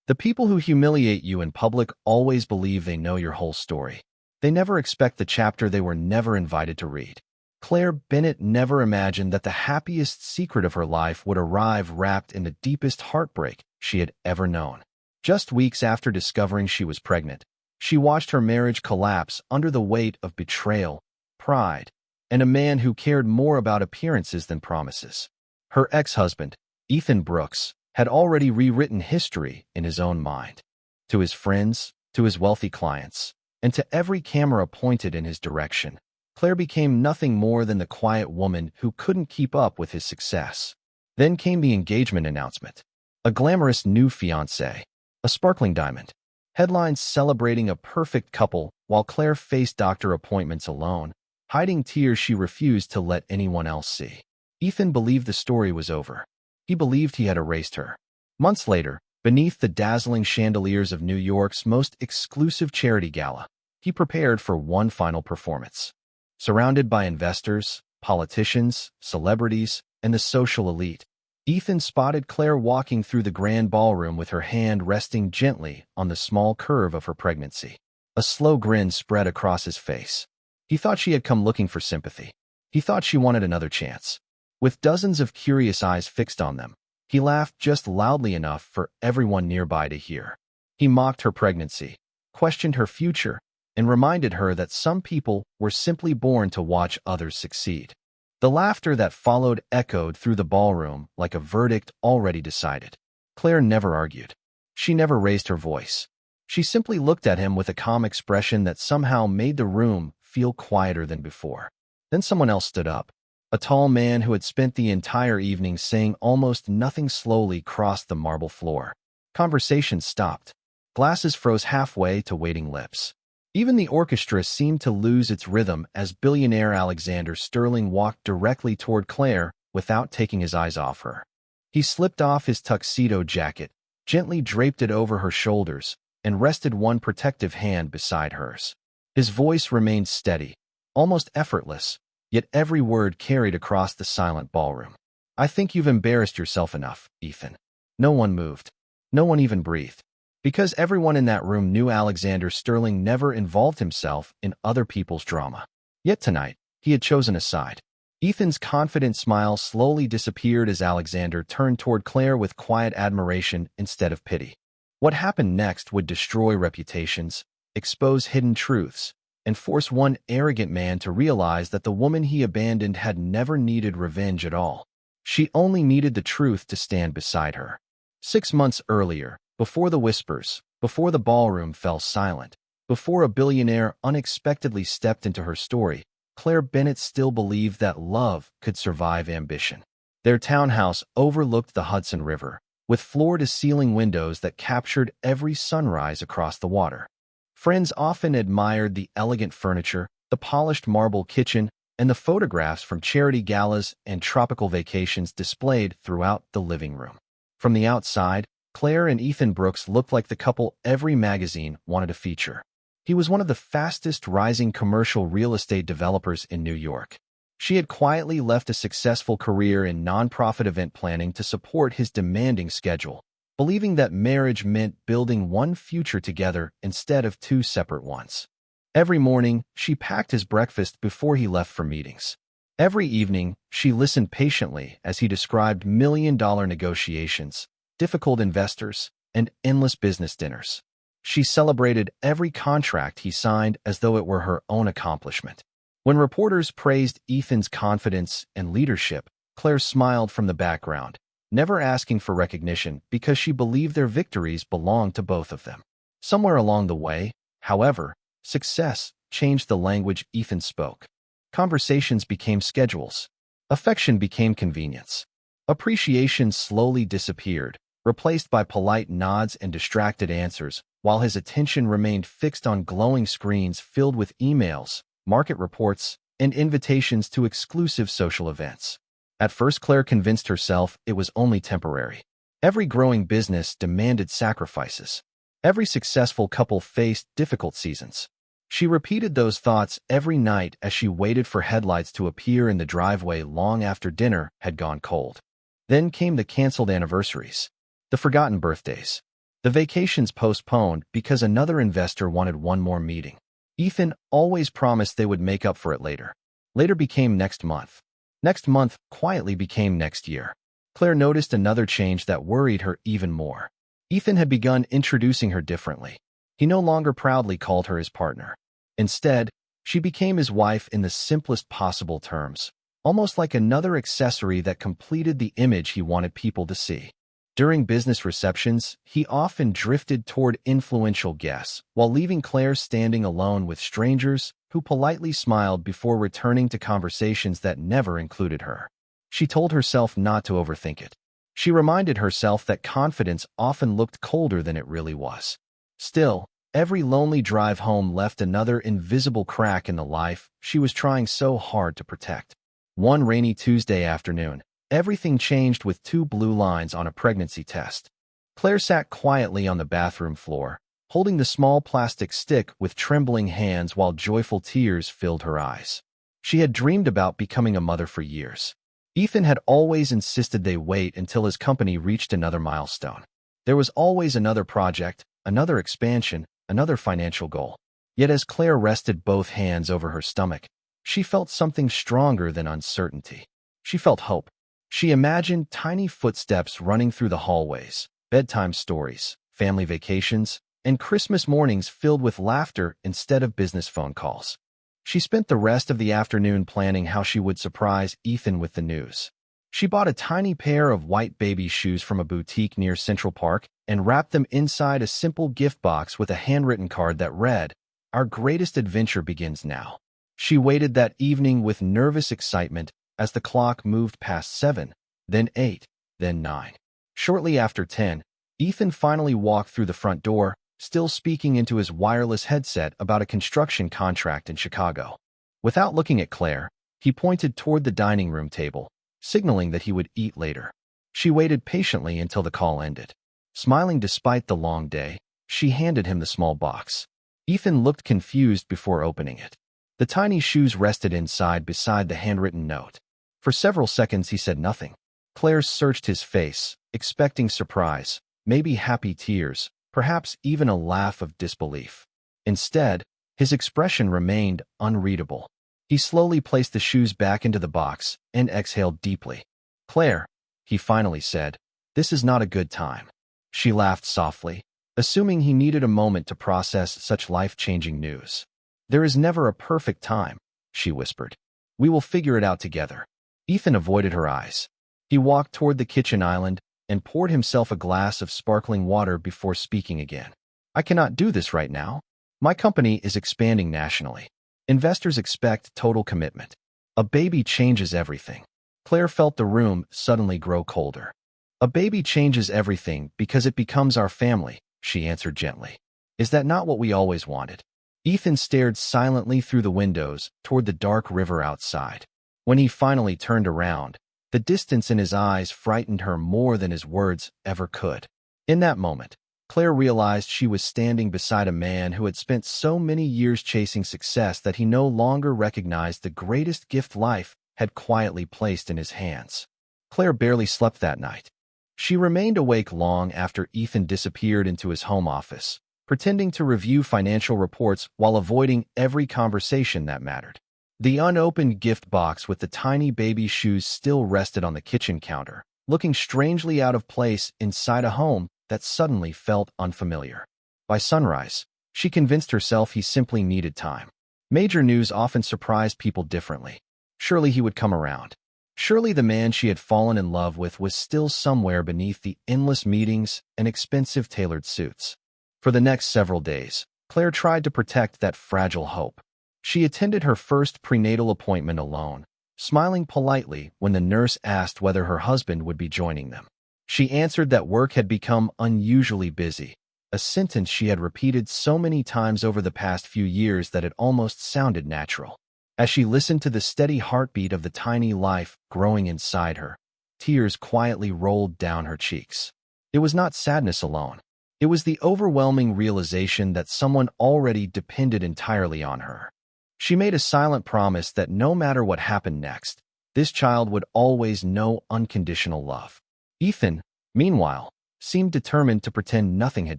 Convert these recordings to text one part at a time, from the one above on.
The people who humiliate you in public always believe they know your whole story. They never expect the chapter they were never invited to read. Claire Bennett never imagined that the happiest secret of her life would arrive wrapped in the deepest heartbreak she had ever known. Just weeks after discovering she was pregnant, she watched her marriage collapse under the weight of betrayal, pride, and a man who cared more about appearances than promises. Her ex-husband, Ethan Brooks, had already rewritten history in his own mind. To his friends, to his wealthy clients, and to every camera pointed in his direction, Claire became nothing more than the quiet woman who couldn't keep up with his success. Then came the engagement announcement. A glamorous new fiancé, a sparkling diamond. Headlines celebrating a perfect couple while Claire faced doctor appointments alone, hiding tears she refused to let anyone else see. Ethan believed the story was over. He believed he had erased her. Months later, beneath the dazzling chandeliers of New York's most exclusive charity gala, he prepared for one final performance. Surrounded by investors, politicians, celebrities, and the social elite, Ethan spotted Claire walking through the grand ballroom with her hand resting gently on the small curve of her pregnancy. A slow grin spread across his face. He thought she had come looking for sympathy. He thought she wanted another chance. With dozens of curious eyes fixed on them, he laughed just loudly enough for everyone nearby to hear. He mocked her pregnancy, questioned her future, and reminded her that some people were simply born to watch others succeed. The laughter that followed echoed through the ballroom like a verdict already decided. Claire never argued. She never raised her voice. She simply looked at him with a calm expression that somehow made the room feel quieter than before. Then someone else stood up. A tall man who had spent the entire evening saying almost nothing slowly crossed the marble floor. Conversation stopped. Glasses froze halfway to waiting lips. Even the orchestra seemed to lose its rhythm as billionaire Alexander Sterling walked directly toward Claire without taking his eyes off her. He slipped off his tuxedo jacket, gently draped it over her shoulders, and rested one protective hand beside hers. His voice remained steady, almost effortless, yet every word carried across the silent ballroom. "I think you've embarrassed yourself enough, Ethan." No one moved. No one even breathed. Because everyone in that room knew Alexander Sterling never involved himself in other people's drama. Yet tonight, he had chosen a side. Ethan's confident smile slowly disappeared as Alexander turned toward Claire with quiet admiration instead of pity. What happened next would destroy reputations, expose hidden truths, and force one arrogant man to realize that the woman he abandoned had never needed revenge at all. She only needed the truth to stand beside her. 6 months earlier, before the whispers, before the ballroom fell silent, before a billionaire unexpectedly stepped into her story, Claire Bennett still believed that love could survive ambition. Their townhouse overlooked the Hudson River, with floor-to-ceiling windows that captured every sunrise across the water. Friends often admired the elegant furniture, the polished marble kitchen, and the photographs from charity galas and tropical vacations displayed throughout the living room. From the outside, Claire and Ethan Brooks looked like the couple every magazine wanted to feature. He was one of the fastest-rising commercial real estate developers in New York. She had quietly left a successful career in nonprofit event planning to support his demanding schedule, believing that marriage meant building one future together instead of two separate ones. Every morning, she packed his breakfast before he left for meetings. Every evening, she listened patiently as he described million-dollar negotiations, difficult investors, and endless business dinners. She celebrated every contract he signed as though it were her own accomplishment. When reporters praised Ethan's confidence and leadership, Claire smiled from the background, never asking for recognition because she believed their victories belonged to both of them. Somewhere along the way, however, success changed the language Ethan spoke. Conversations became schedules. Affection became convenience. Appreciation slowly disappeared, replaced by polite nods and distracted answers, while his attention remained fixed on glowing screens filled with emails, market reports, and invitations to exclusive social events. At first, Claire convinced herself it was only temporary. Every growing business demanded sacrifices. Every successful couple faced difficult seasons. She repeated those thoughts every night as she waited for headlights to appear in the driveway long after dinner had gone cold. Then came the canceled anniversaries, the forgotten birthdays, The vacations postponed because another investor wanted one more meeting. Ethan always promised they would make up for it later. Later became next month. Next month quietly became next year. Claire noticed another change that worried her even more. Ethan had begun introducing her differently. He no longer proudly called her his partner. Instead, she became his wife in the simplest possible terms, almost like another accessory that completed the image he wanted people to see. During business receptions, he often drifted toward influential guests, while leaving Claire standing alone with strangers who politely smiled before returning to conversations that never included her. She told herself not to overthink it. She reminded herself that confidence often looked colder than it really was. Still, every lonely drive home left another invisible crack in the life she was trying so hard to protect. One rainy Tuesday afternoon, everything changed with 2 blue lines on a pregnancy test. Claire sat quietly on the bathroom floor, holding the small plastic stick with trembling hands while joyful tears filled her eyes. She had dreamed about becoming a mother for years. Ethan had always insisted they wait until his company reached another milestone. There was always another project, another expansion, another financial goal. Yet as Claire rested both hands over her stomach, she felt something stronger than uncertainty. She felt hope. She imagined tiny footsteps running through the hallways, bedtime stories, family vacations, and Christmas mornings filled with laughter instead of business phone calls. She spent the rest of the afternoon planning how she would surprise Ethan with the news. She bought a tiny pair of white baby shoes from a boutique near Central Park and wrapped them inside a simple gift box with a handwritten card that read, "Our greatest adventure begins now." She waited that evening with nervous excitement as the clock moved past 7, then 8, then 9. Shortly after 10, Ethan finally walked through the front door, still speaking into his wireless headset about a construction contract in Chicago. Without looking at Claire, he pointed toward the dining room table, signaling that he would eat later. She waited patiently until the call ended. Smiling despite the long day, she handed him the small box. Ethan looked confused before opening it. The tiny shoes rested inside beside the handwritten note. For several seconds he said nothing. Claire searched his face, expecting surprise, maybe happy tears, perhaps even a laugh of disbelief. Instead, his expression remained unreadable. He slowly placed the shoes back into the box and exhaled deeply. "Claire," he finally said, "this is not a good time." She laughed softly, assuming he needed a moment to process such life-changing news. "There is never a perfect time," she whispered. "We will figure it out together." Ethan avoided her eyes. He walked toward the kitchen island and poured himself a glass of sparkling water before speaking again. "I cannot do this right now. My company is expanding nationally. Investors expect total commitment. A baby changes everything." Claire felt the room suddenly grow colder. "A baby changes everything because it becomes our family," she answered gently. "Is that not what we always wanted?" Ethan stared silently through the windows toward the dark river outside. When he finally turned around, the distance in his eyes frightened her more than his words ever could. In that moment, Claire realized she was standing beside a man who had spent so many years chasing success that he no longer recognized the greatest gift life had quietly placed in his hands. Claire barely slept that night. She remained awake long after Ethan disappeared into his home office, pretending to review financial reports while avoiding every conversation that mattered. The unopened gift box with the tiny baby shoes still rested on the kitchen counter, looking strangely out of place inside a home that suddenly felt unfamiliar. By sunrise, she convinced herself he simply needed time. Major news often surprised people differently. Surely he would come around. Surely the man she had fallen in love with was still somewhere beneath the endless meetings and expensive tailored suits. For the next several days, Claire tried to protect that fragile hope. She attended her first prenatal appointment alone, smiling politely when the nurse asked whether her husband would be joining them. She answered that work had become unusually busy, a sentence she had repeated so many times over the past few years that it almost sounded natural. As she listened to the steady heartbeat of the tiny life growing inside her, tears quietly rolled down her cheeks. It was not sadness alone. It was the overwhelming realization that someone already depended entirely on her. She made a silent promise that no matter what happened next, this child would always know unconditional love. Ethan, meanwhile, seemed determined to pretend nothing had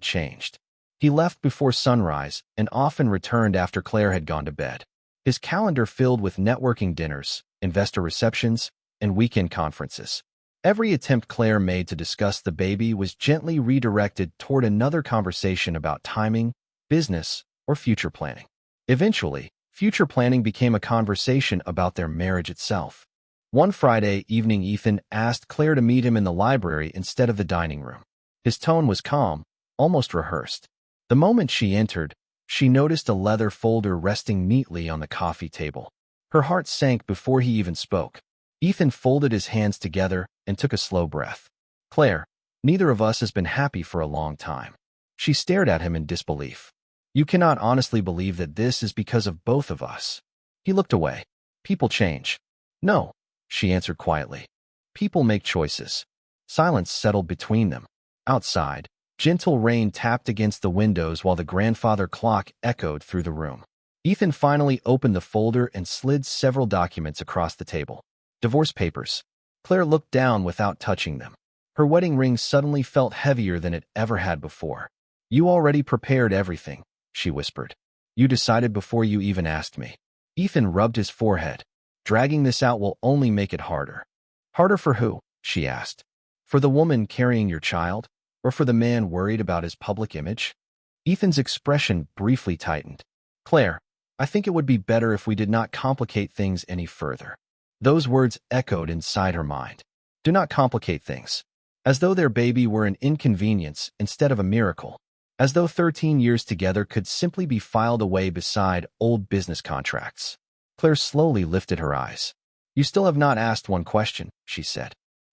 changed. He left before sunrise and often returned after Claire had gone to bed. His calendar filled with networking dinners, investor receptions, and weekend conferences. Every attempt Claire made to discuss the baby was gently redirected toward another conversation about timing, business, or future planning. Eventually, future planning became a conversation about their marriage itself. One Friday evening, Ethan asked Claire to meet him in the library instead of the dining room. His tone was calm, almost rehearsed. The moment she entered, she noticed a leather folder resting neatly on the coffee table. Her heart sank before he even spoke. Ethan folded his hands together and took a slow breath. "Claire, neither of us has been happy for a long time." She stared at him in disbelief. "You cannot honestly believe that this is because of both of us." He looked away. "People change." "No," she answered quietly. "People make choices." Silence settled between them. Outside, gentle rain tapped against the windows while the grandfather clock echoed through the room. Ethan finally opened the folder and slid several documents across the table. Divorce papers. Claire looked down without touching them. Her wedding ring suddenly felt heavier than it ever had before. "You already prepared everything," she whispered. "You decided before you even asked me." Ethan rubbed his forehead. "Dragging this out will only make it harder." "Harder for who?" she asked. "For the woman carrying your child? Or for the man worried about his public image?" Ethan's expression briefly tightened. "Claire, I think it would be better if we did not complicate things any further." Those words echoed inside her mind. Do not complicate things. As though their baby were an inconvenience instead of a miracle. As though 13 years together could simply be filed away beside old business contracts. Claire slowly lifted her eyes. "You still have not asked one question," she said.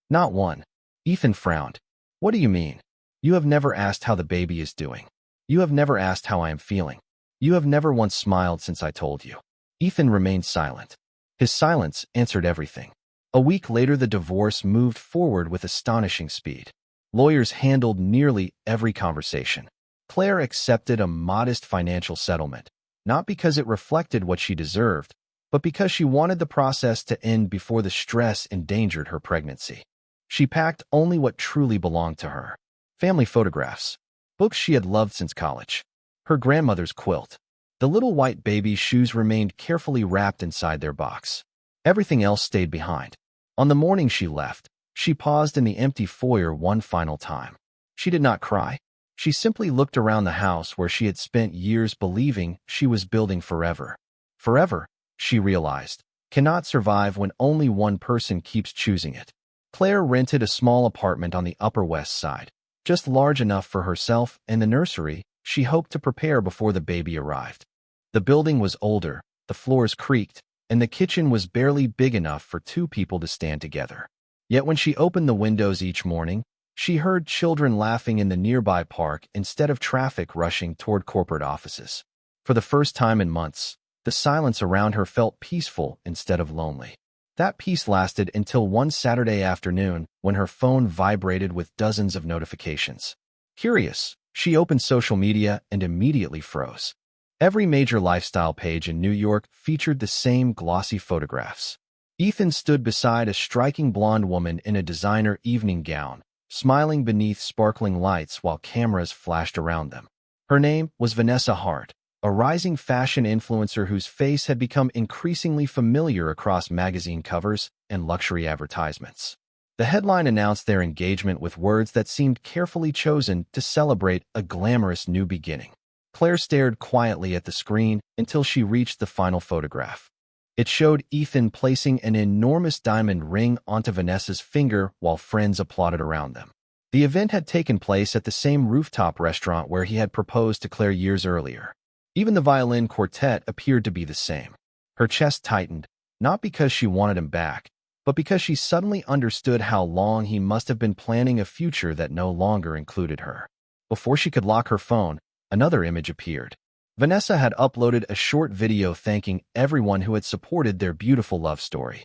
"Not one." Ethan frowned. "What do you mean?" "You have never asked how the baby is doing. You have never asked how I am feeling. You have never once smiled since I told you." Ethan remained silent. His silence answered everything. A week later, the divorce moved forward with astonishing speed. Lawyers handled nearly every conversation. Claire accepted a modest financial settlement, not because it reflected what she deserved, but because she wanted the process to end before the stress endangered her pregnancy. She packed only what truly belonged to her. Family photographs, books she had loved since college, her grandmother's quilt. The little white baby's shoes remained carefully wrapped inside their box. Everything else stayed behind. On the morning she left, she paused in the empty foyer one final time. She did not cry. She simply looked around the house where she had spent years believing she was building forever. Forever, she realized, cannot survive when only one person keeps choosing it. Claire rented a small apartment on the Upper West Side, just large enough for herself and the nursery she hoped to prepare before the baby arrived. The building was older, the floors creaked, and the kitchen was barely big enough for two people to stand together. Yet when she opened the windows each morning, she heard children laughing in the nearby park instead of traffic rushing toward corporate offices. For the first time in months, the silence around her felt peaceful instead of lonely. That peace lasted until one Saturday afternoon when her phone vibrated with dozens of notifications. Curious, she opened social media and immediately froze. Every major lifestyle page in New York featured the same glossy photographs. Ethan stood beside a striking blonde woman in a designer evening gown, smiling beneath sparkling lights while cameras flashed around them. Her name was Vanessa Hart, a rising fashion influencer whose face had become increasingly familiar across magazine covers and luxury advertisements. The headline announced their engagement with words that seemed carefully chosen to celebrate a glamorous new beginning. Claire stared quietly at the screen until she reached the final photograph. It showed Ethan placing an enormous diamond ring onto Vanessa's finger while friends applauded around them. The event had taken place at the same rooftop restaurant where he had proposed to Claire years earlier. Even the violin quartet appeared to be the same. Her chest tightened, not because she wanted him back, but because she suddenly understood how long he must have been planning a future that no longer included her. Before she could lock her phone, another image appeared. Vanessa had uploaded a short video thanking everyone who had supported their beautiful love story.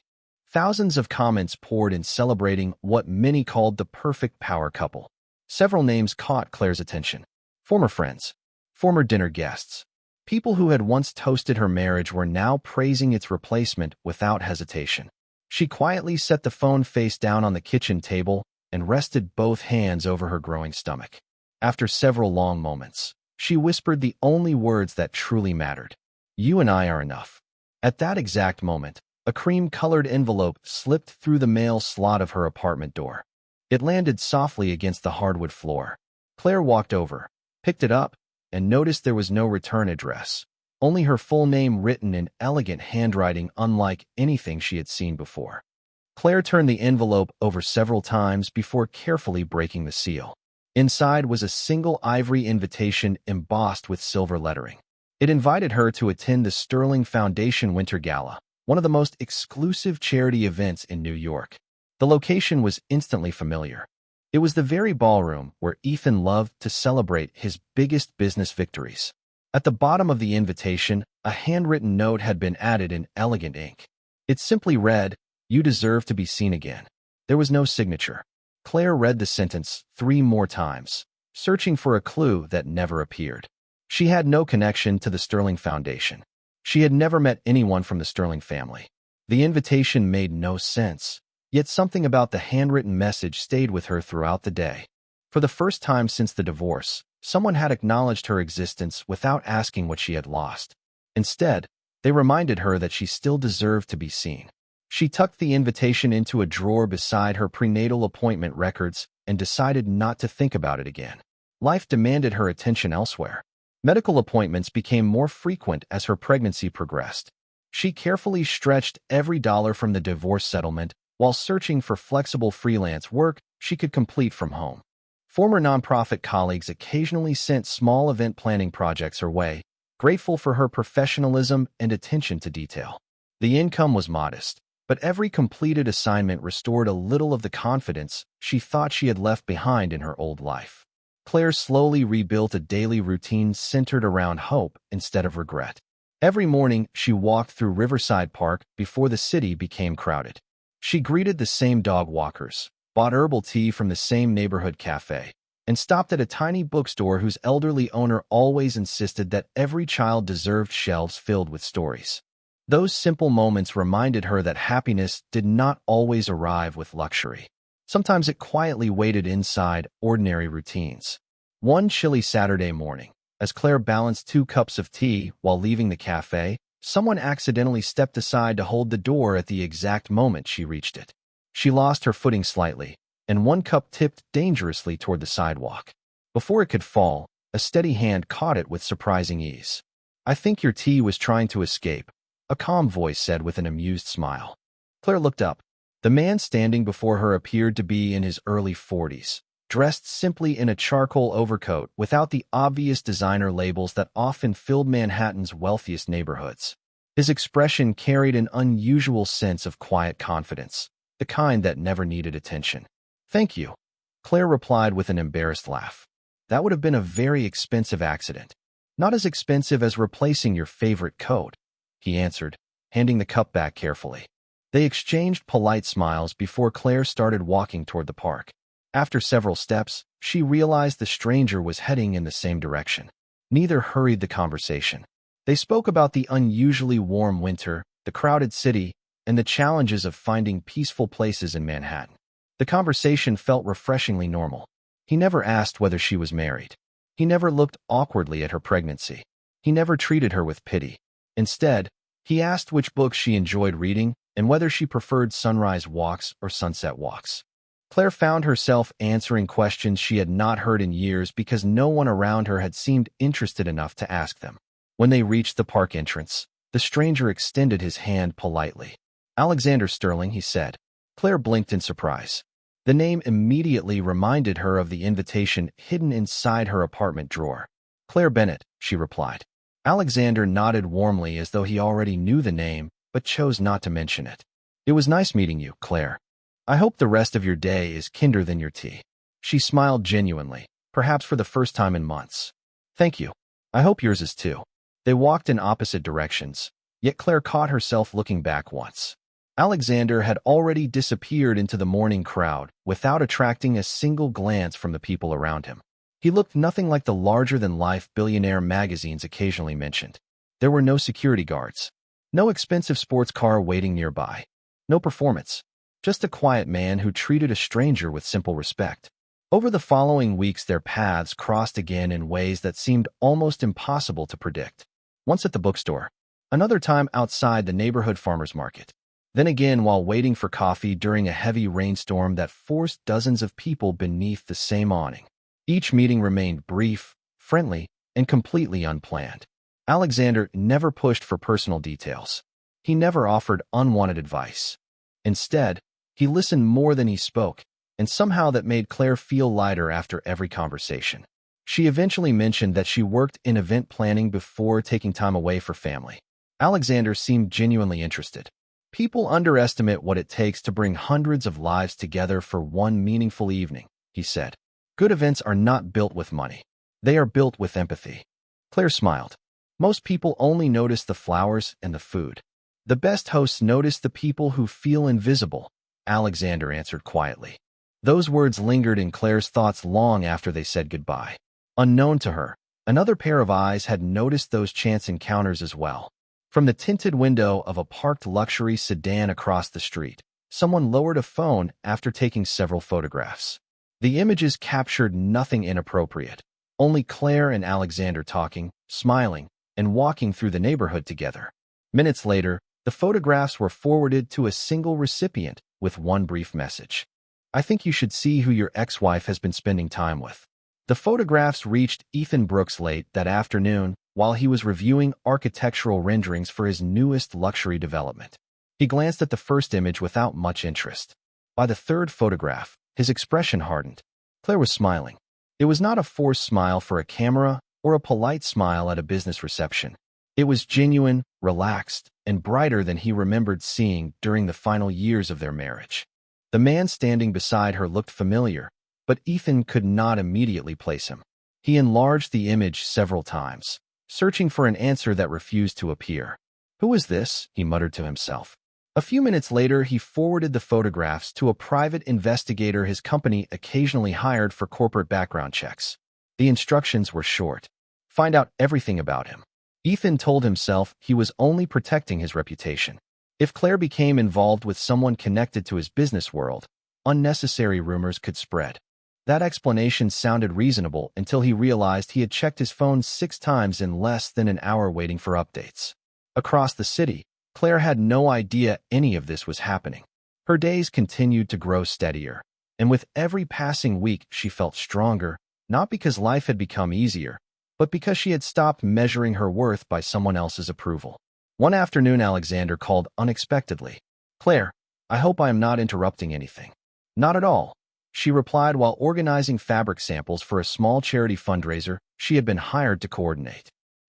Thousands of comments poured in celebrating what many called the perfect power couple. Several names caught Claire's attention. Former friends, former dinner guests. People who had once toasted her marriage were now praising its replacement without hesitation. She quietly set the phone face down on the kitchen table and rested both hands over her growing stomach. After several long moments, she whispered the only words that truly mattered. "You and I are enough." At that exact moment, a cream-colored envelope slipped through the mail slot of her apartment door. It landed softly against the hardwood floor. Claire walked over, picked it up, and noticed there was no return address, only her full name written in elegant handwriting unlike anything she had seen before. Claire turned the envelope over several times before carefully breaking the seal. Inside was a single ivory invitation embossed with silver lettering. It invited her to attend the Sterling Foundation Winter Gala, one of the most exclusive charity events in New York. The location was instantly familiar. It was the very ballroom where Ethan loved to celebrate his biggest business victories. At the bottom of the invitation, a handwritten note had been added in elegant ink. It simply read, "You deserve to be seen again." There was no signature. Claire read the sentence 3 more times, searching for a clue that never appeared. She had no connection to the Sterling Foundation. She had never met anyone from the Sterling family. The invitation made no sense, yet something about the handwritten message stayed with her throughout the day. For the first time since the divorce, someone had acknowledged her existence without asking what she had lost. Instead, they reminded her that she still deserved to be seen. She tucked the invitation into a drawer beside her prenatal appointment records and decided not to think about it again. Life demanded her attention elsewhere. Medical appointments became more frequent as her pregnancy progressed. She carefully stretched every dollar from the divorce settlement while searching for flexible freelance work she could complete from home. Former nonprofit colleagues occasionally sent small event planning projects her way, grateful for her professionalism and attention to detail. The income was modest, but every completed assignment restored a little of the confidence she thought she had left behind in her old life. Claire slowly rebuilt a daily routine centered around hope instead of regret. Every morning, she walked through Riverside Park before the city became crowded. She greeted the same dog walkers, bought herbal tea from the same neighborhood cafe, and stopped at a tiny bookstore whose elderly owner always insisted that every child deserved shelves filled with stories. Those simple moments reminded her that happiness did not always arrive with luxury. Sometimes it quietly waited inside ordinary routines. One chilly Saturday morning, as Claire balanced 2 cups of tea while leaving the cafe, someone accidentally stepped aside to hold the door at the exact moment she reached it. She lost her footing slightly, and 1 cup tipped dangerously toward the sidewalk. Before it could fall, a steady hand caught it with surprising ease. "I think your tea was trying to escape," a calm voice said with an amused smile. Claire looked up. The man standing before her appeared to be in his early 40s, dressed simply in a charcoal overcoat without the obvious designer labels that often filled Manhattan's wealthiest neighborhoods. His expression carried an unusual sense of quiet confidence, the kind that never needed attention. "Thank you," Claire replied with an embarrassed laugh. "That would have been a very expensive accident. Not as expensive as replacing your favorite coat," he answered, handing the cup back carefully. They exchanged polite smiles before Claire started walking toward the park. After several steps, she realized the stranger was heading in the same direction. Neither hurried the conversation. They spoke about the unusually warm winter, the crowded city, and the challenges of finding peaceful places in Manhattan. The conversation felt refreshingly normal. He never asked whether she was married. He never looked awkwardly at her pregnancy. He never treated her with pity. Instead, he asked which books she enjoyed reading and whether she preferred sunrise walks or sunset walks. Claire found herself answering questions she had not heard in years because no one around her had seemed interested enough to ask them. When they reached the park entrance, the stranger extended his hand politely. "Alexander Sterling," he said. Claire blinked in surprise. The name immediately reminded her of the invitation hidden inside her apartment drawer. "Claire Bennett," she replied. Alexander nodded warmly as though he already knew the name, but chose not to mention it. "It was nice meeting you, Claire. I hope the rest of your day is kinder than your tea." She smiled genuinely, perhaps for the first time in months. "Thank you. I hope yours is too." They walked in opposite directions, yet Claire caught herself looking back once. Alexander had already disappeared into the morning crowd without attracting a single glance from the people around him. He looked nothing like the larger-than-life Billionaire magazines occasionally mentioned. There were no security guards. No expensive sports car waiting nearby. No performance. just a quiet man who treated a stranger with simple respect. Over the following weeks, their paths crossed again in ways that seemed almost impossible to predict. Once at the bookstore, another time outside the neighborhood farmer's market, then again while waiting for coffee during a heavy rainstorm that forced dozens of people beneath the same awning. Each meeting remained brief, friendly, and completely unplanned. Alexander never pushed for personal details. He never offered unwanted advice. Instead, he listened more than he spoke, and somehow that made Claire feel lighter after every conversation. She eventually mentioned that she worked in event planning before taking time away for family. Alexander seemed genuinely interested. People underestimate what it takes to bring hundreds of lives together for one meaningful evening, he said. Good events are not built with money. They are built with empathy. Claire smiled. Most people only notice the flowers and the food. The best hosts notice the people who feel invisible, Alexander answered quietly. Those words lingered in Claire's thoughts long after they said goodbye. Unknown to her, another pair of eyes had noticed those chance encounters as well. From the tinted window of a parked luxury sedan across the street, someone lowered a phone after taking several photographs. The images captured nothing inappropriate, only Claire and Alexander talking, smiling, and walking through the neighborhood together. Minutes later, the photographs were forwarded to a single recipient with one brief message. I think you should see who your ex-wife has been spending time with. The photographs reached Ethan Brooks late that afternoon while he was reviewing architectural renderings for his newest luxury development. He glanced at the first image without much interest. By the third photograph, his expression hardened. Claire was smiling. It was not a forced smile for a camera or a polite smile at a business reception. It was genuine, relaxed, and brighter than he remembered seeing during the final years of their marriage. The man standing beside her looked familiar, but Ethan could not immediately place him. He enlarged the image several times, searching for an answer that refused to appear. Who is this? He muttered to himself. A few minutes later, he forwarded the photographs to a private investigator his company occasionally hired for corporate background checks. The instructions were short. Find out everything about him. Ethan told himself he was only protecting his reputation. If Claire became involved with someone connected to his business world, unnecessary rumors could spread. That explanation sounded reasonable until he realized he had checked his phone 6 times in less than an hour waiting for updates. Across the city, Claire had no idea any of this was happening. Her days continued to grow steadier, and with every passing week she felt stronger, not because life had become easier, but because she had stopped measuring her worth by someone else's approval. One afternoon, Alexander called unexpectedly. Claire, I hope I am not interrupting anything. Not at all, she replied while organizing fabric samples for a small charity fundraiser she had been hired to coordinate.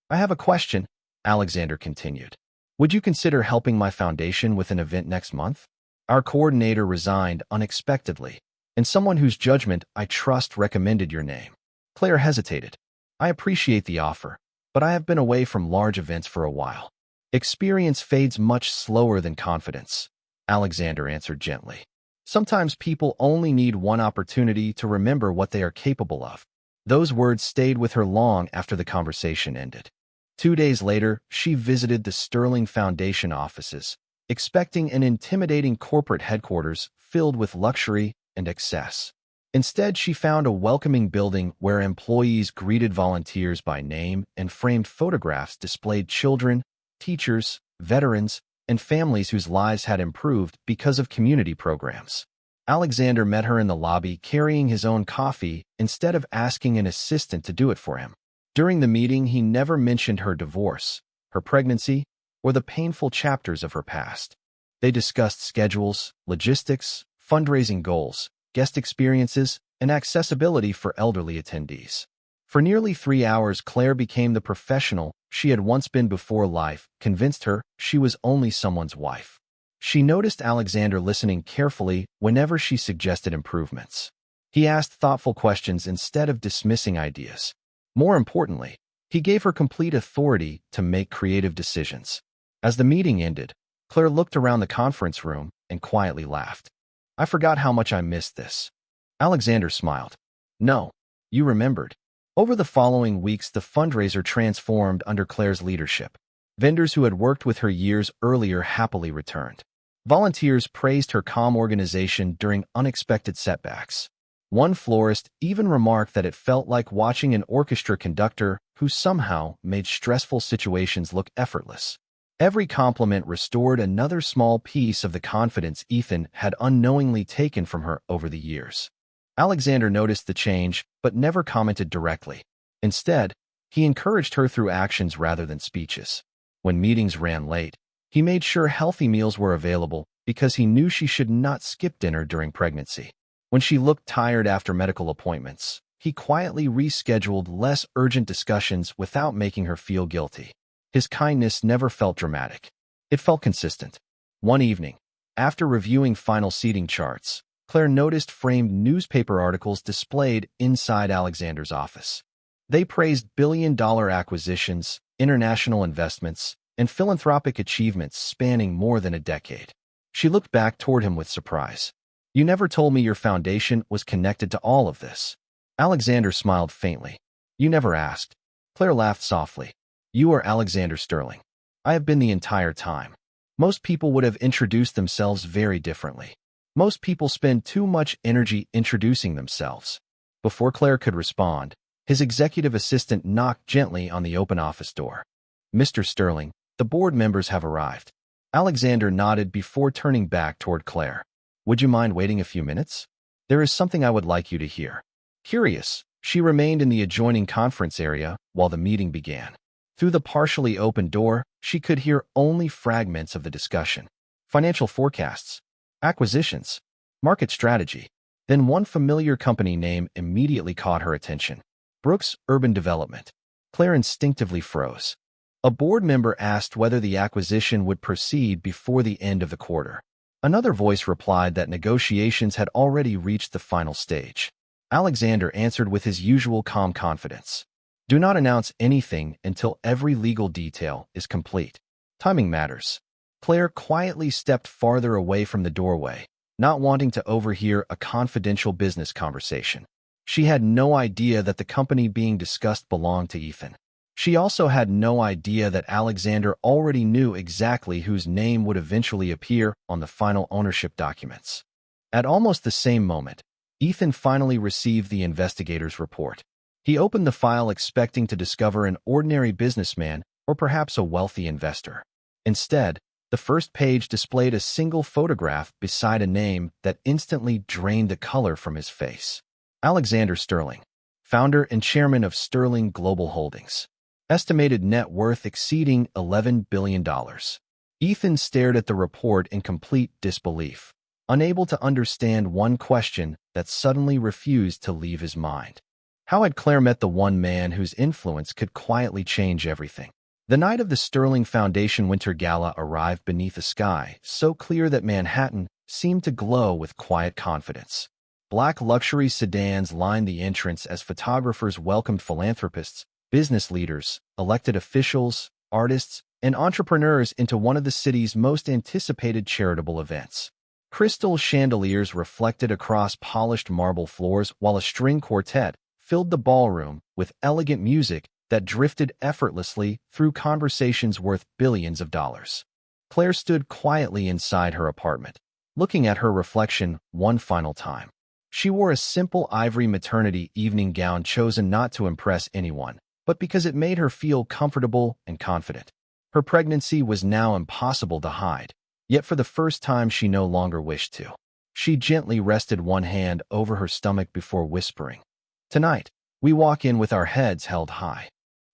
I have a question, Alexander continued. Would you consider helping my foundation with an event next month? Our coordinator resigned unexpectedly, and someone whose judgment I trust recommended your name. Claire hesitated. I appreciate the offer, but I have been away from large events for a while. Experience fades much slower than confidence, Alexander answered gently. Sometimes people only need one opportunity to remember what they are capable of. Those words stayed with her long after the conversation ended. 2 days later, she visited the Sterling Foundation offices, expecting an intimidating corporate headquarters filled with luxury and excess. Instead, she found a welcoming building where employees greeted volunteers by name and framed photographs displayed children, teachers, veterans, and families whose lives had improved because of community programs. Alexander met her in the lobby carrying his own coffee instead of asking an assistant to do it for him. During the meeting, he never mentioned her divorce, her pregnancy, or the painful chapters of her past. They discussed schedules, logistics, fundraising goals, guest experiences, and accessibility for elderly attendees. For nearly 3 hours, Claire became the professional she had once been before life convinced her she was only someone's wife. She noticed Alexander listening carefully whenever she suggested improvements. He asked thoughtful questions instead of dismissing ideas. More importantly, he gave her complete authority to make creative decisions. As the meeting ended, Claire looked around the conference room and quietly laughed. I forgot how much I missed this. Alexander smiled. No, you remembered. Over the following weeks, the fundraiser transformed under Claire's leadership. Vendors who had worked with her years earlier happily returned. Volunteers praised her calm organization during unexpected setbacks. One florist even remarked that it felt like watching an orchestra conductor who somehow made stressful situations look effortless. Every compliment restored another small piece of the confidence Ethan had unknowingly taken from her over the years. Alexander noticed the change, but never commented directly. Instead, he encouraged her through actions rather than speeches. When meetings ran late, he made sure healthy meals were available because he knew she should not skip dinner during pregnancy. When she looked tired after medical appointments, he quietly rescheduled less urgent discussions without making her feel guilty. His kindness never felt dramatic. It felt consistent. One evening, after reviewing final seating charts, Claire noticed framed newspaper articles displayed inside Alexander's office. They praised billion-dollar acquisitions, international investments, and philanthropic achievements spanning more than a decade. She looked back toward him with surprise. "You never told me your foundation was connected to all of this." Alexander smiled faintly. "You never asked." Claire laughed softly. "You are Alexander Sterling. I have been the entire time." Most people would have introduced themselves very differently. Most people spend too much energy introducing themselves. Before Claire could respond, his executive assistant knocked gently on the open office door. "Mr. Sterling, the board members have arrived." Alexander nodded before turning back toward Claire. "Would you mind waiting a few minutes? There is something I would like you to hear." Curious, she remained in the adjoining conference area while the meeting began. Through the partially open door, she could hear only fragments of the discussion. Financial forecasts, acquisitions, market strategy. Then one familiar company name immediately caught her attention. Brooks Urban Development. Claire instinctively froze. A board member asked whether the acquisition would proceed before the end of the quarter. Another voice replied that negotiations had already reached the final stage. Alexander answered with his usual calm confidence. "Do not announce anything until every legal detail is complete. Timing matters." Claire quietly stepped farther away from the doorway, not wanting to overhear a confidential business conversation. She had no idea that the company being discussed belonged to Ethan. She also had no idea that Alexander already knew exactly whose name would eventually appear on the final ownership documents. At almost the same moment, Ethan finally received the investigator's report. He opened the file expecting to discover an ordinary businessman or perhaps a wealthy investor. Instead, the first page displayed a single photograph beside a name that instantly drained the color from his face. Alexander Sterling, founder and chairman of Sterling Global Holdings. Estimated net worth exceeding $11 billion. Ethan stared at the report in complete disbelief, unable to understand one question that suddenly refused to leave his mind. How had Claire met the one man whose influence could quietly change everything? The night of the Sterling Foundation Winter Gala arrived beneath a sky so clear that Manhattan seemed to glow with quiet confidence. Black luxury sedans lined the entrance as photographers welcomed philanthropists, business leaders, elected officials, artists, and entrepreneurs into one of the city's most anticipated charitable events. Crystal chandeliers reflected across polished marble floors while a string quartet filled the ballroom with elegant music that drifted effortlessly through conversations worth billions of dollars. Claire stood quietly inside her apartment, looking at her reflection one final time. She wore a simple ivory maternity evening gown chosen not to impress anyone, but because it made her feel comfortable and confident. Her pregnancy was now impossible to hide, yet for the first time she no longer wished to. She gently rested one hand over her stomach before whispering, "Tonight, we walk in with our heads held high."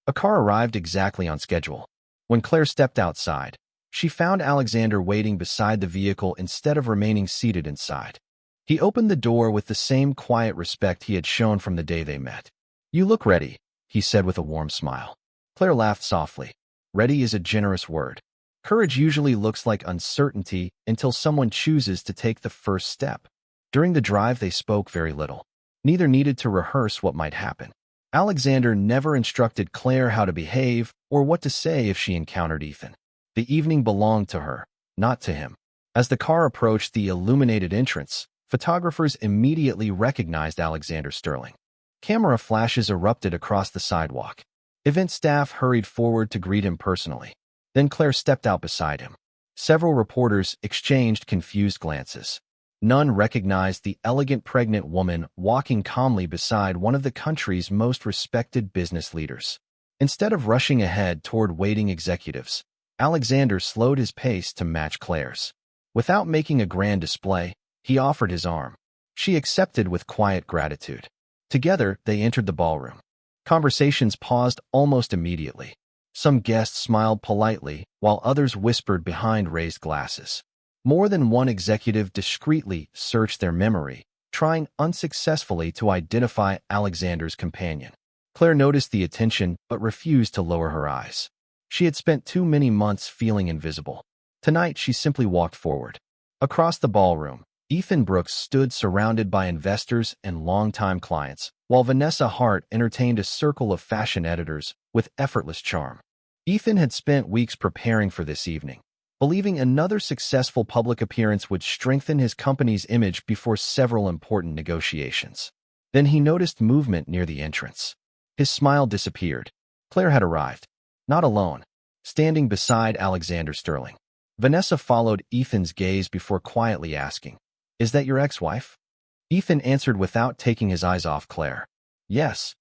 A car arrived exactly on schedule. When Claire stepped outside, she found Alexander waiting beside the vehicle instead of remaining seated inside. He opened the door with the same quiet respect he had shown from the day they met. "You look ready," he said with a warm smile. Claire laughed softly. Ready is a generous word. Courage usually looks like uncertainty until someone chooses to take the first step. During the drive, they spoke very little. Neither needed to rehearse what might happen. Alexander never instructed Claire how to behave or what to say if she encountered Ethan. The evening belonged to her, not to him. As the car approached the illuminated entrance, photographers immediately recognized Alexander Sterling. Camera flashes erupted across the sidewalk. Event staff hurried forward to greet him personally. Then Claire stepped out beside him. Several reporters exchanged confused glances. None recognized the elegant pregnant woman walking calmly beside one of the country's most respected business leaders. Instead of rushing ahead toward waiting executives, Alexander slowed his pace to match Claire's. Without making a grand display, he offered his arm. She accepted with quiet gratitude. Together, they entered the ballroom. Conversations paused almost immediately. Some guests smiled politely, while others whispered behind raised glasses. More than one executive discreetly searched their memory, trying unsuccessfully to identify Alexander's companion. Claire noticed the attention but refused to lower her eyes. She had spent too many months feeling invisible. Tonight, she simply walked forward. Across the ballroom, Ethan Brooks stood surrounded by investors and longtime clients, while Vanessa Hart entertained a circle of fashion editors with effortless charm. Ethan had spent weeks preparing for this evening, believing another successful public appearance would strengthen his company's image before several important negotiations. Then he noticed movement near the entrance. His smile disappeared. Claire had arrived. Not alone. Standing beside Alexander Sterling. Vanessa followed Ethan's gaze before quietly asking, "Is that your ex-wife?" Ethan answered without taking his eyes off Claire. "Yes."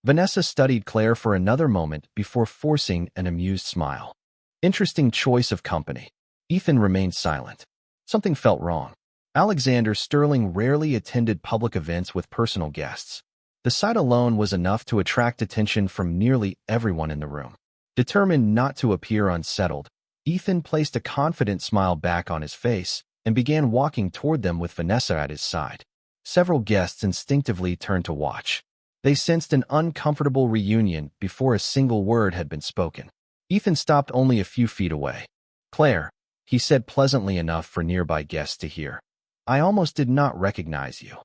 Vanessa studied Claire for another moment before forcing an amused smile. Interesting choice of company. Ethan remained silent. Something felt wrong. Alexander Sterling rarely attended public events with personal guests. The sight alone was enough to attract attention from nearly everyone in the room. Determined not to appear unsettled, Ethan placed a confident smile back on his face and began walking toward them with Vanessa at his side. Several guests instinctively turned to watch. They sensed an uncomfortable reunion before a single word had been spoken. Ethan stopped only a few feet away. "Claire," he said pleasantly enough for nearby guests to hear. "I almost did not recognize you."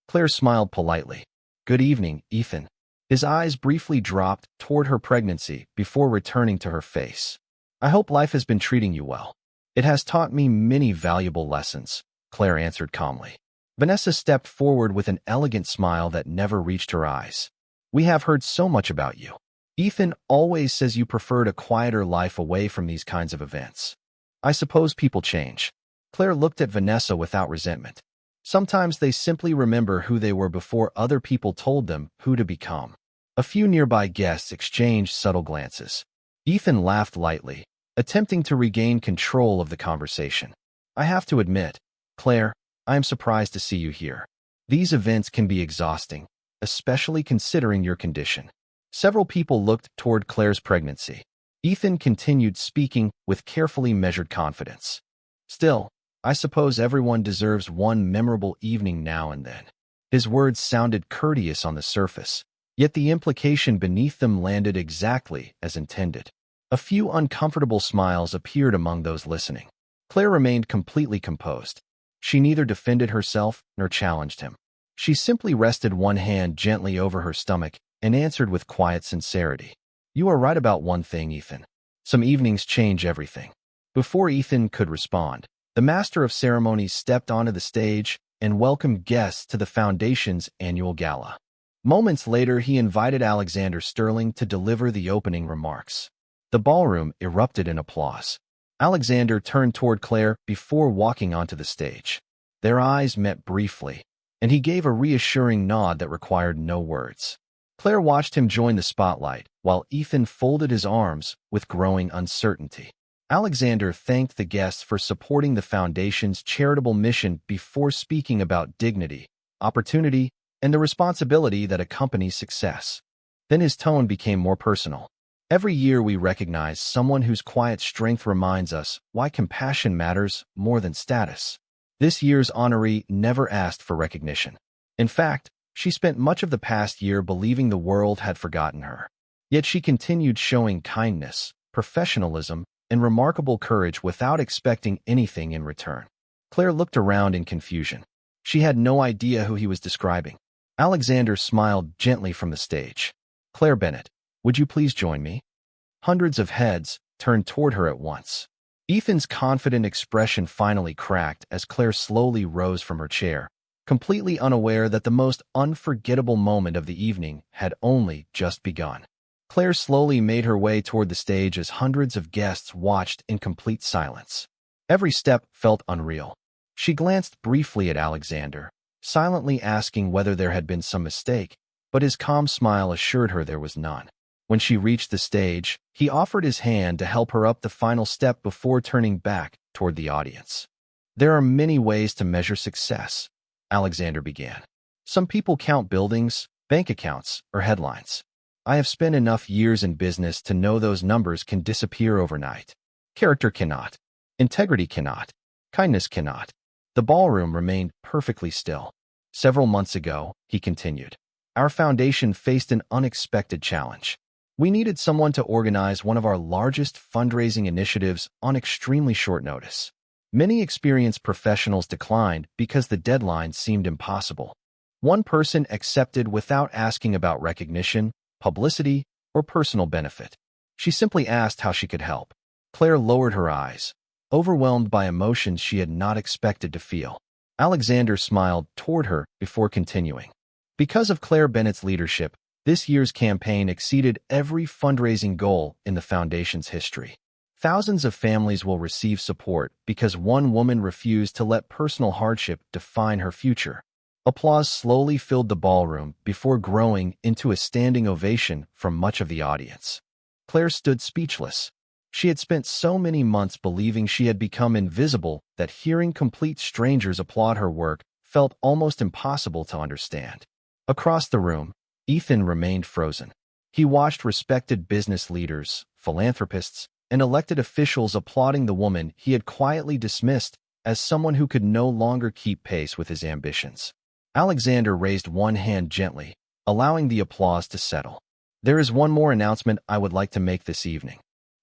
Claire smiled politely. "Good evening, Ethan." His eyes briefly dropped toward her pregnancy before returning to her face. "I hope life has been treating you well." "It has taught me many valuable lessons," Claire answered calmly. Vanessa stepped forward with an elegant smile that never reached her eyes. "We have heard so much about you. Ethan always says you preferred a quieter life away from these kinds of events. I suppose people change." Claire looked at Vanessa without resentment. Sometimes they simply remember who they were before other people told them who to become. A few nearby guests exchanged subtle glances. Ethan laughed lightly, attempting to regain control of the conversation. "I have to admit, Claire, I am surprised to see you here. These events can be exhausting, especially considering your condition." Several people looked toward Claire's pregnancy. Ethan continued speaking with carefully measured confidence. "Still, I suppose everyone deserves one memorable evening now and then." His words sounded courteous on the surface, yet the implication beneath them landed exactly as intended. A few uncomfortable smiles appeared among those listening. Claire remained completely composed. She neither defended herself nor challenged him. She simply rested one hand gently over her stomach and answered with quiet sincerity. "You are right about one thing, Ethan. Some evenings change everything." Before Ethan could respond, the master of ceremonies stepped onto the stage and welcomed guests to the Foundation's annual gala. Moments later, he invited Alexander Sterling to deliver the opening remarks. The ballroom erupted in applause. Alexander turned toward Claire before walking onto the stage. Their eyes met briefly, and he gave a reassuring nod that required no words. Claire watched him join the spotlight, while Ethan folded his arms with growing uncertainty. Alexander thanked the guests for supporting the Foundation's charitable mission before speaking about dignity, opportunity, and the responsibility that accompanies success. Then his tone became more personal. "Every year we recognize someone whose quiet strength reminds us why compassion matters more than status." This year's honoree never asked for recognition. In fact, she spent much of the past year believing the world had forgotten her. Yet she continued showing kindness, professionalism, and remarkable courage without expecting anything in return. Claire looked around in confusion. She had no idea who he was describing. Alexander smiled gently from the stage. "Claire Bennett, would you please join me?" Hundreds of heads turned toward her at once. Ethan's confident expression finally cracked as Claire slowly rose from her chair, completely unaware that the most unforgettable moment of the evening had only just begun. Claire slowly made her way toward the stage as hundreds of guests watched in complete silence. Every step felt unreal. She glanced briefly at Alexander, silently asking whether there had been some mistake, but his calm smile assured her there was none. When she reached the stage, he offered his hand to help her up the final step before turning back toward the audience. There are many ways to measure success, Alexander began. Some people count buildings, bank accounts, or headlines. I have spent enough years in business to know those numbers can disappear overnight. Character cannot. Integrity cannot. Kindness cannot. The ballroom remained perfectly still. Several months ago, he continued, our foundation faced an unexpected challenge. We needed someone to organize one of our largest fundraising initiatives on extremely short notice. Many experienced professionals declined because the deadline seemed impossible. One person accepted without asking about recognition, publicity, or personal benefit. She simply asked how she could help. Claire lowered her eyes, overwhelmed by emotions she had not expected to feel. Alexander smiled toward her before continuing. Because of Claire Bennett's leadership, this year's campaign exceeded every fundraising goal in the foundation's history. Thousands of families will receive support because one woman refused to let personal hardship define her future. Applause slowly filled the ballroom before growing into a standing ovation from much of the audience. Claire stood speechless. She had spent so many months believing she had become invisible that hearing complete strangers applaud her work felt almost impossible to understand. Across the room, Ethan remained frozen. He watched respected business leaders, philanthropists, and elected officials applauding the woman he had quietly dismissed as someone who could no longer keep pace with his ambitions. Alexander raised one hand gently, allowing the applause to settle. There is one more announcement I would like to make this evening.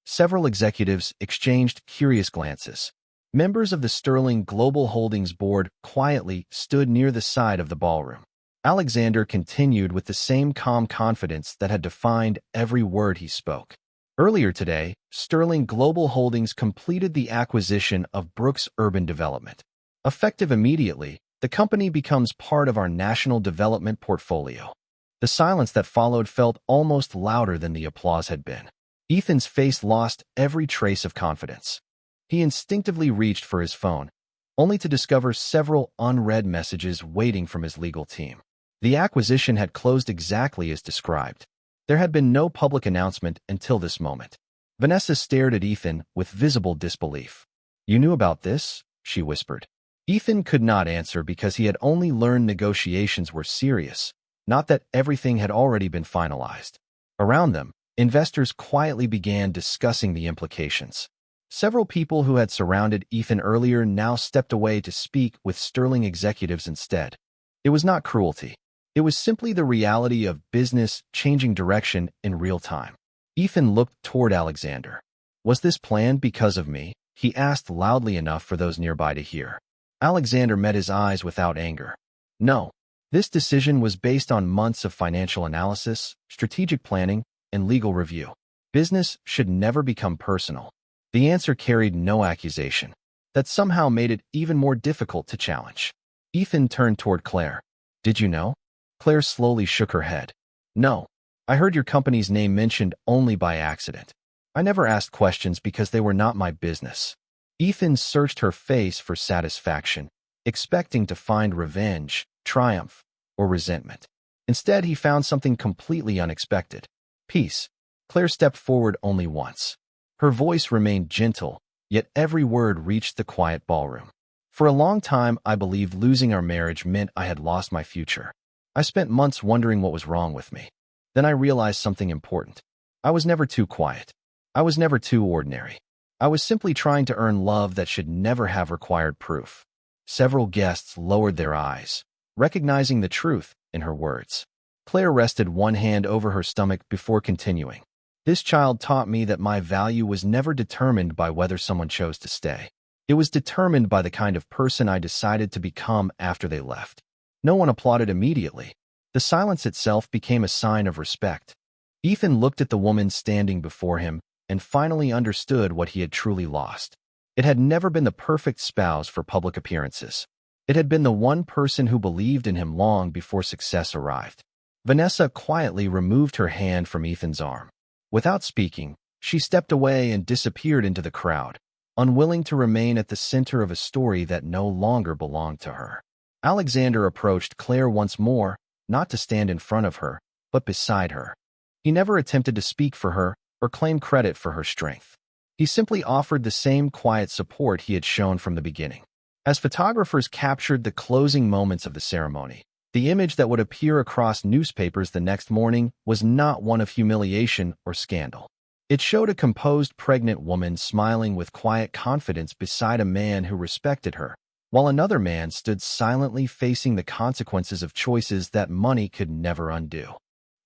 Several executives exchanged curious glances. Members of the Sterling Global Holdings board quietly stood near the side of the ballroom. Alexander continued with the same calm confidence that had defined every word he spoke. Earlier today, Sterling Global Holdings completed the acquisition of Brooks Urban Development. Effective immediately, the company becomes part of our national development portfolio. The silence that followed felt almost louder than the applause had been. Ethan's face lost every trace of confidence. He instinctively reached for his phone, only to discover several unread messages waiting from his legal team. The acquisition had closed exactly as described. There had been no public announcement until this moment. Vanessa stared at Ethan with visible disbelief. "You knew about this?" she whispered. Ethan could not answer because he had only learned negotiations were serious, not that everything had already been finalized. Around them, investors quietly began discussing the implications. Several people who had surrounded Ethan earlier now stepped away to speak with Sterling executives instead. It was not cruelty. It was simply the reality of business changing direction in real time. Ethan looked toward Alexander. "Was this planned because of me?" he asked loudly enough for those nearby to hear. Alexander met his eyes without anger. "No. This decision was based on months of financial analysis, strategic planning, and legal review. Business should never become personal." The answer carried no accusation. That somehow made it even more difficult to challenge. Ethan turned toward Claire. "Did you know?" Claire slowly shook her head. "No. I heard your company's name mentioned only by accident. I never asked questions because they were not my business." Ethan searched her face for satisfaction, expecting to find revenge, triumph, or resentment. Instead, he found something completely unexpected. Peace. Claire stepped forward only once. Her voice remained gentle, yet every word reached the quiet ballroom. "For a long time, I believed losing our marriage meant I had lost my future. I spent months wondering what was wrong with me. Then I realized something important. I was never too quiet. I was never too ordinary. I was simply trying to earn love that should never have required proof." Several guests lowered their eyes, recognizing the truth in her words. Claire rested one hand over her stomach before continuing. "This child taught me that my value was never determined by whether someone chose to stay. It was determined by the kind of person I decided to become after they left." No one applauded immediately. The silence itself became a sign of respect. Ethan looked at the woman standing before him and finally understood what he had truly lost. It had never been the perfect spouse for public appearances. It had been the one person who believed in him long before success arrived. Vanessa quietly removed her hand from Ethan's arm. Without speaking, she stepped away and disappeared into the crowd. unwilling to remain at the center of a story that no longer belonged to her. Alexander approached Claire once more, not to stand in front of her, but beside her. He never attempted to speak for her or claim credit for her strength. He simply offered the same quiet support he had shown from the beginning. As photographers captured the closing moments of the ceremony, the image that would appear across newspapers the next morning was not one of humiliation or scandal. It showed a composed pregnant woman smiling with quiet confidence beside a man who respected her, while another man stood silently facing the consequences of choices that money could never undo.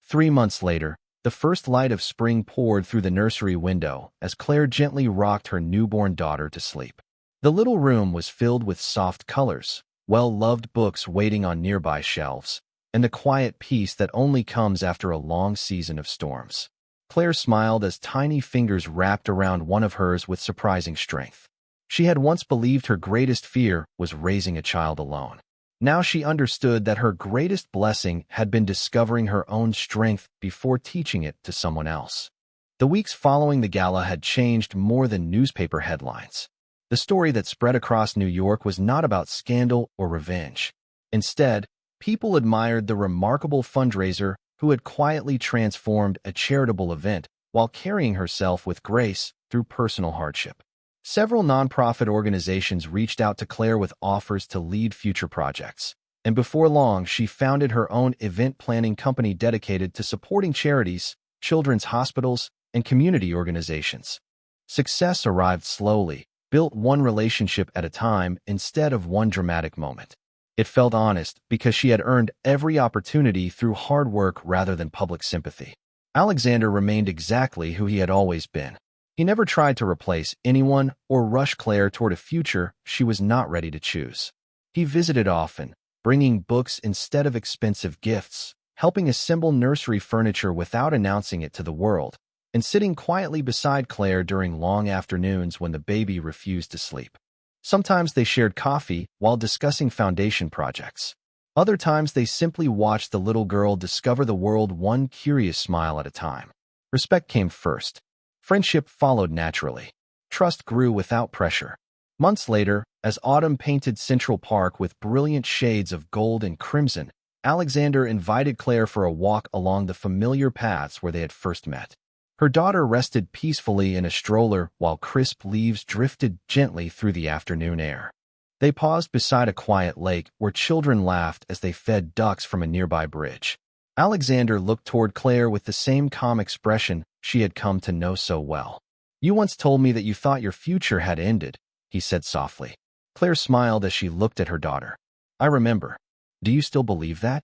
3 months later, the first light of spring poured through the nursery window as Claire gently rocked her newborn daughter to sleep. The little room was filled with soft colors, well-loved books waiting on nearby shelves, and the quiet peace that only comes after a long season of storms. Claire smiled as tiny fingers wrapped around one of hers with surprising strength. She had once believed her greatest fear was raising a child alone. Now she understood that her greatest blessing had been discovering her own strength before teaching it to someone else. The weeks following the gala had changed more than newspaper headlines. The story that spread across New York was not about scandal or revenge. Instead, people admired the remarkable fundraiser who had quietly transformed a charitable event while carrying herself with grace through personal hardship. Several nonprofit organizations reached out to Claire with offers to lead future projects, and before long she founded her own event planning company dedicated to supporting charities, children's hospitals, and community organizations. Success arrived slowly, built one relationship at a time instead of one dramatic moment. It felt honest because she had earned every opportunity through hard work rather than public sympathy. Alexander remained exactly who he had always been. He never tried to replace anyone or rush Claire toward a future she was not ready to choose. He visited often, bringing books instead of expensive gifts, helping assemble nursery furniture without announcing it to the world, and sitting quietly beside Claire during long afternoons when the baby refused to sleep. Sometimes they shared coffee while discussing foundation projects. Other times they simply watched the little girl discover the world one curious smile at a time. Respect came first. Friendship followed naturally. Trust grew without pressure. Months later, as autumn painted Central Park with brilliant shades of gold and crimson, Alexander invited Claire for a walk along the familiar paths where they had first met. Her daughter rested peacefully in a stroller while crisp leaves drifted gently through the afternoon air. They paused beside a quiet lake where children laughed as they fed ducks from a nearby bridge. Alexander looked toward Claire with the same calm expression she had come to know so well. "You once told me that you thought your future had ended," he said softly. Claire smiled as she looked at her daughter. "I remember. Do you still believe that?"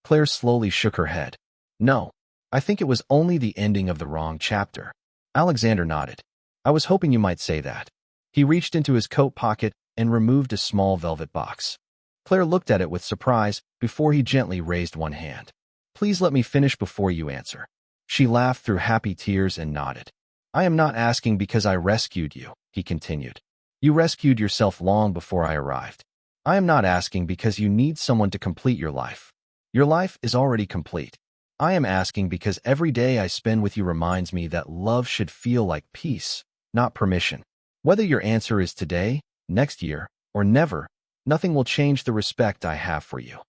Claire slowly shook her head. "No. I think it was only the ending of the wrong chapter." Alexander nodded. "I was hoping you might say that." He reached into his coat pocket and removed a small velvet box. Claire looked at it with surprise before he gently raised one hand. "Please let me finish before you answer." She laughed through happy tears and nodded. "I am not asking because I rescued you," he continued. "You rescued yourself long before I arrived. I am not asking because you need someone to complete your life. Your life is already complete. I am asking because every day I spend with you reminds me that love should feel like peace, not permission. Whether your answer is today, next year, or never, nothing will change the respect I have for you."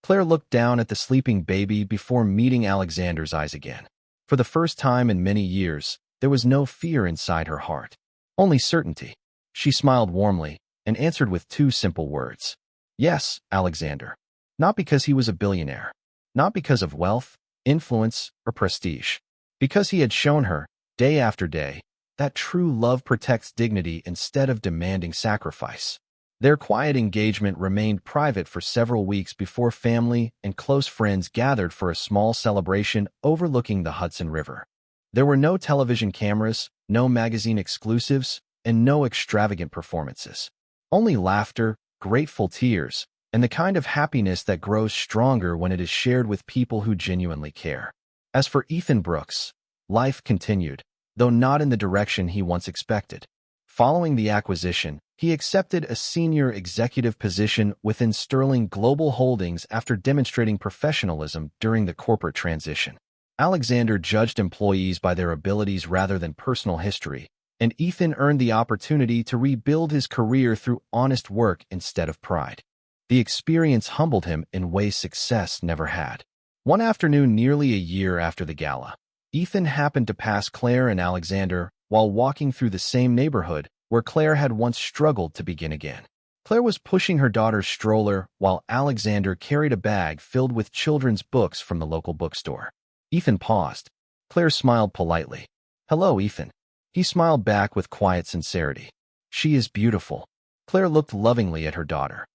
Claire looked down at the sleeping baby before meeting Alexander's eyes again. For the first time in many years, there was no fear inside her heart, only certainty. She smiled warmly and answered with 2 simple words. "Yes, Alexander." Not because he was a billionaire, not because of wealth, influence, or prestige. Because he had shown her, day after day, that true love protects dignity instead of demanding sacrifice. Their quiet engagement remained private for several weeks before family and close friends gathered for a small celebration overlooking the Hudson River. There were no television cameras, no magazine exclusives, and no extravagant performances. Only laughter, grateful tears, and the kind of happiness that grows stronger when it is shared with people who genuinely care. As for Ethan Brooks, life continued, though not in the direction he once expected. Following the acquisition, he accepted a senior executive position within Sterling Global Holdings after demonstrating professionalism during the corporate transition. Alexander judged employees by their abilities rather than personal history, and Ethan earned the opportunity to rebuild his career through honest work instead of pride. The experience humbled him in ways success never had. One afternoon nearly a year after the gala, Ethan happened to pass Claire and Alexander while walking through the same neighborhood where Claire had once struggled to begin again. Claire was pushing her daughter's stroller while Alexander carried a bag filled with children's books from the local bookstore. Ethan paused. Claire smiled politely. "Hello, Ethan." He smiled back with quiet sincerity. "She is beautiful." Claire looked lovingly at her daughter.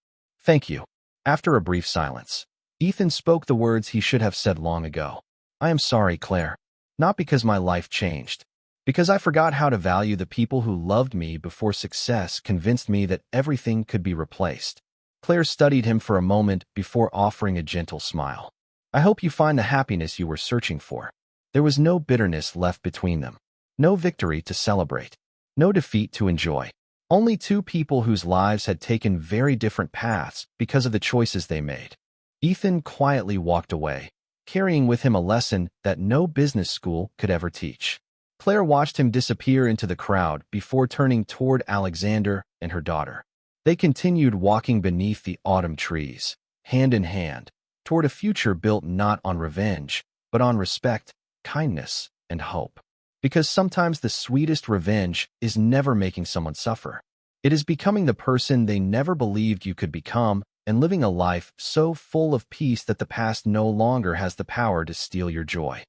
"Thank you." After a brief silence, Ethan spoke the words he should have said long ago. "I am sorry, Claire. Not because my life changed. Because I forgot how to value the people who loved me before success convinced me that everything could be replaced." Claire studied him for a moment before offering a gentle smile. "I hope you find the happiness you were searching for." There was no bitterness left between them. No victory to celebrate. No defeat to enjoy. Only two people whose lives had taken very different paths because of the choices they made. Ethan quietly walked away, carrying with him a lesson that no business school could ever teach. Claire watched him disappear into the crowd before turning toward Alexander and her daughter. They continued walking beneath the autumn trees, hand in hand, toward a future built not on revenge, but on respect, kindness, and hope. Because sometimes the sweetest revenge is never making someone suffer. It is becoming the person they never believed you could become and living a life so full of peace that the past no longer has the power to steal your joy.